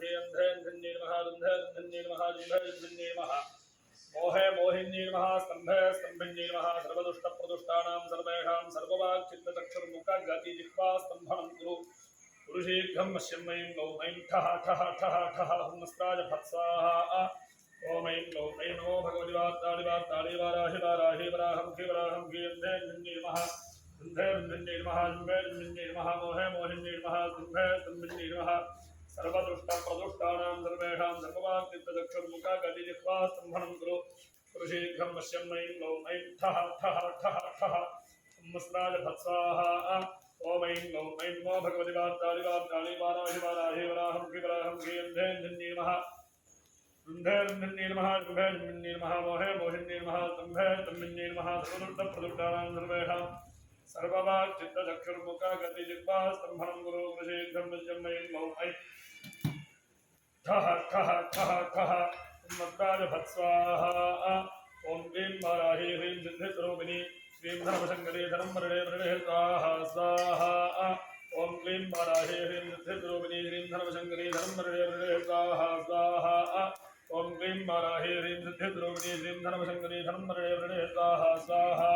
घे अंधे अंधन्ये नमः अंधे अंधन्ये नमः अंधे अंधन्ये नमः मोहे मोहिन्ये नमः स्तंभे स्तंभिन्ये नमः सर्वदुष्टप्रदुष्टानां सर्वेषां सर्ववाक्चित्तचक्षुर्मुखगति जिह्वा स्तंभनं कुरु पुरुषेभ्यं मश्यमयं गौमयं ठः ठः ठः ठः हुमस्त्राय भत्स्वाहा ओम ऐं गौ ऐं नमो भगवति वार्ताळि वाराहि वाराहि वराहमुखे वराहमुखे अन्धे अन्धन्ये नमः अन्धे अन्धन्ये नमः अन्धे अन्धन्ये नमः मोहे मोहिन्ये नमः स्तंभे स्तंभिन्ये नमः सर्वदुष्टप्रदुष्टानां सर्वेषां सर्ववाक्चित्तचक्षुर्मुखगति जिह्वा स्तंभनं कुरु पुरुषेभ्यं मश्यमयं गौमयं ठः ठः ठः ठः हुमस्त्राय भत्स्वाहा ओम ऐं गौ ऐं नमो भगवति वार्ताळि वाराहि वाराहि वराहमुखे वराहमुखे अन्धे अन्धन्ये नमः अन्धे अन्धन्ये नमः अन्धे अन्धन्ये नमः मोहे मोहिन्ये नमः स्तंभे स्तंभिन्ये नमः सर्वदुष्टप्रदुष्टानां सर्वेषां सर्ववाक्चित्तचक्षुर्मुखगति जिह्वा स्तंभनं कुरु पुरुषेभ्यं मश्यमयं गौमयं ठः ठः ठः ठः हुमस्त्राय भत्स्वाहा ओम क्लीं वाराहि ह्रीं सिद्धिस्वरूपिणी श्रीं धर्मशङ्करी धर्ममृणे वृणे स्वाहा स्वाहा ओम क्लीं वाराहि ह्रीं सिद्धिस्वरूपिणी श्रीं धर्मशङ्करी धर्ममृणे वृणे स्वाहा स्वाहा ओम क्लीं वाराहि ह्रीं सिद्धिस्वरूपिणी श्रीं धर्मशङ्करी धर्ममृणे वृणे स्वाहा स्वाहा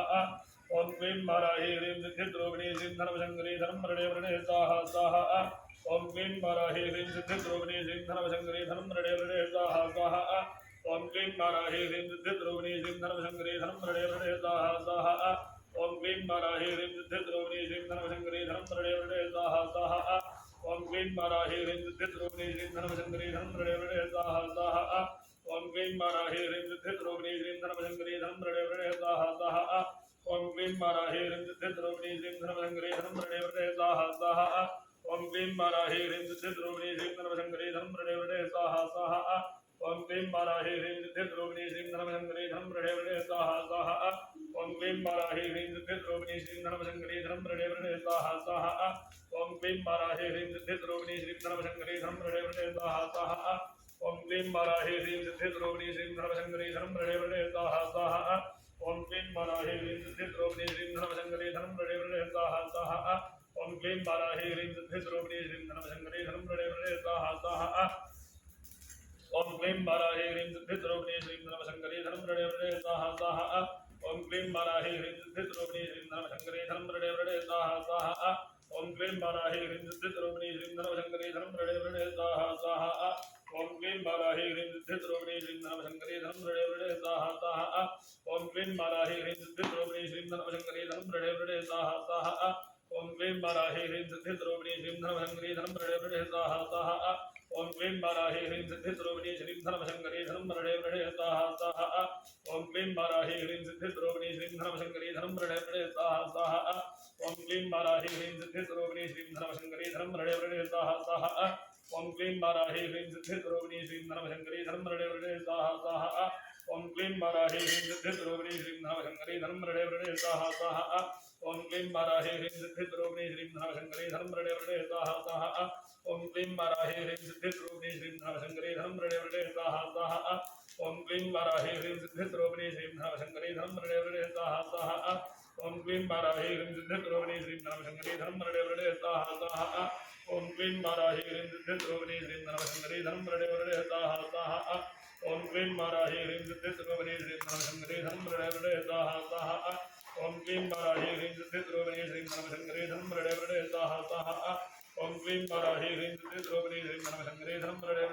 ओम क्लीं वाराहि ह्रीं सिद्धिस्वरूपिणी श्रीं धर्मशङ्करी धर्ममृणे वृणे स्वाहा स्वाहा ओम क्लीं वाराहि ह्रीं सिद्धिस्वरूपिणी श्रीं धर्मशङ्करी धर्ममृणे वृणे स्वाहा स्वाहा ओम क्लीं वाराहि ह्रीं सिद्धिस्वरूपिणी श्रीं धर्मशङ्करी धर्ममृणे वृणे स्वाहा स्वाहा ओम क्लीं वाराहि ह्रीं सिद्धिस्वरूपिणी श्रीं धर्मशङ्करी धर्ममृणे वृणे स्वाहा स्वाहा ओम क्लीं वाराहि ह्रीं सिद्धिस्वरूपिणी श्रीं धर्मशङ्करी धर्ममृणे वृणे स्वाहा स्वाहा ओम क्लीं वाराहि ह्रीं सिद्धिस्वरूपिणी श्रीं धर्मशङ्करी धर्ममृणे वृणे स्वाहा स्वाहा ओम क्लीं वाराहि ह्रीं सिद्धिस्वरूपिणी श्रीं धर्मशङ्करी धर्ममृणे वृणे स्वाहा स्वाहा ओम क्लीं वाराहि ह्रीं सिद्धिस्वरूपिणी श्रीं धर्मशङ्करी धर्ममृणे वृणे स्वाहा स्वाहा ओम क्लीं वाराहि ह्रीं सिद्धिस्वरूपिणी श्रीं धर्मशङ्करी धर्ममृणे वृणे स्वाहा स्वाहा ओम क्लीं वाराहि ह्रीं सिद्धिस्वरूपिणी श्रीं धर्मशङ्करी धर्ममृणे वृणे स्वाहा स्वाहा ओम क्लीं वाराहि ह्रीं सिद्धिस्वरूपिणी श्रीं धर्मशङ्करी धर्ममृणे वृणे स्वाहा स्वाहा ओम क्लीं वाराहि ह्रीं सिद्धिस्वरूपिणी श्रीं धर्मशङ्करी धर्ममृणे वृणे स्वाहा स्वाहा ओम क्लीं वाराहि ह्रीं सिद्धिस्वरूपिणी श्रीं धर्मशङ्करी धर्ममृणे वृणे स्वाहा स्वाहा ओम क्लीं वाराहि ह्रीं सिद्धिस्वरूपिणी श्रीं धर्मशङ्करी धर्ममृणे वृणे स्वाहा स्वाहा ओम क्लीं वाराहि ह्रीं सिद्धिस्वरूपिणी श्रीं धर्मशङ्करी धर्ममृणे वृणे स्वाहा स्वाहा ओम क्लीं वाराहि ह्रीं सिद्धिस्वरूपिणी श्रीं धर्मशङ्करी धर्ममृणे वृणे स्वाहा स्वाहा ओम क्लीं वाराहि ह्रीं सिद्धिस्वरूपिणी श्रीं धर्मशङ्करी धर्ममृणे वृणे स्वाहा स्वाहा ओम क्लीं वाराहि ह्रीं सिद्धिस्वरूपिणी श्रीं धर्मशङ्करी धर्ममृणे वृणे स्वाहा स्वाहा ओम क्लीं वाराहि ह्रीं सिद्धिस्वरूपिणी श्रीं धर्मशङ्करी धर्ममृणे वृणे स्वाहा स्वाहा ओम क्लीं वाराहि ह्रीं सिद्धिस्वरूपिणी श्रीं धर्मशङ्करी धर्ममृणे वृणे स्वाहा स्वाहा ओम क्लीं वाराहि ह्रीं सिद्धिस्वरूपिणी श्रीं धर्मशङ्करी धर्ममृणे वृणे स्वाहा स्वाहा ओम क्लीं वाराहि ह्रीं सिद्धिस्वरूपिणी श्रीं धर्मशङ्करी धर्ममृणे वृणे स्वाहा स्वाहा ओम क्लीं वाराहि ह्रीं सिद्धिस्वरूपिणी श्रीं धर्मशङ्करी धर्ममृणे वृणे स्वाहा स्वाहा ओम क्लीं वाराहि ह्रीं सिद्धिस्वरूपिणी श्रीं धर्मशङ्करी धर्ममृणे वृणे स्वाहा स्वाहा ओम क्लीं वाराहि ह्रीं सिद्धिस्वरूपिणी श्रीं धर्मशङ्करी धर्ममृणे वृणे स्वाहा स्वाहा ओम क्लीं वाराहि ह्रीं सिद्धिस्वरूपिणी श्रीं धर्मशङ्करी धर्ममृणे वृणे स्वाहा स्वाहा ओम क्लीं वाराहि ह्रीं सिद्धिस्वरूपिणी श्रीं धर्मशङ्करी धर्ममृणे वृणे स्वाहा स्वाहा ओम क्लीं वाराहि ह्रीं सिद्धिस्वरूपिणी श्रीं धर्मशङ्करी धर्ममृणे वृणे स्वाहा स्वाहा ओम क्लीं वाराहि ह्रीं सिद्धिस्वरूपिणी श्रीं धर्मशङ्करी धर्ममृणे वृणे स्वाहा स्वाहा ओम क्लीं वाराहि ह्रीं सिद्धिस्वरूपिणी श्रीं धर्मशङ्करी धर्ममृणे वृणे स्वाहा स्वाहा ओम क्लीं वाराहि ह्रीं सिद्धिस्वरूपिणी श्रीं धर्मशङ्करी धर्ममृणे वृणे स्वाहा स्वाहा ओम क्लीं वाराहि ह्रीं सिद्धिस्वरूपिणी श्रीं धर्मशङ्करी धर्ममृणे वृणे स्वाहा स्वाहा ओम क्लीं वाराहि ह्रीं सिद्धिस्वरूपिणी श्रीं धर्मशङ्करी धर्ममृणे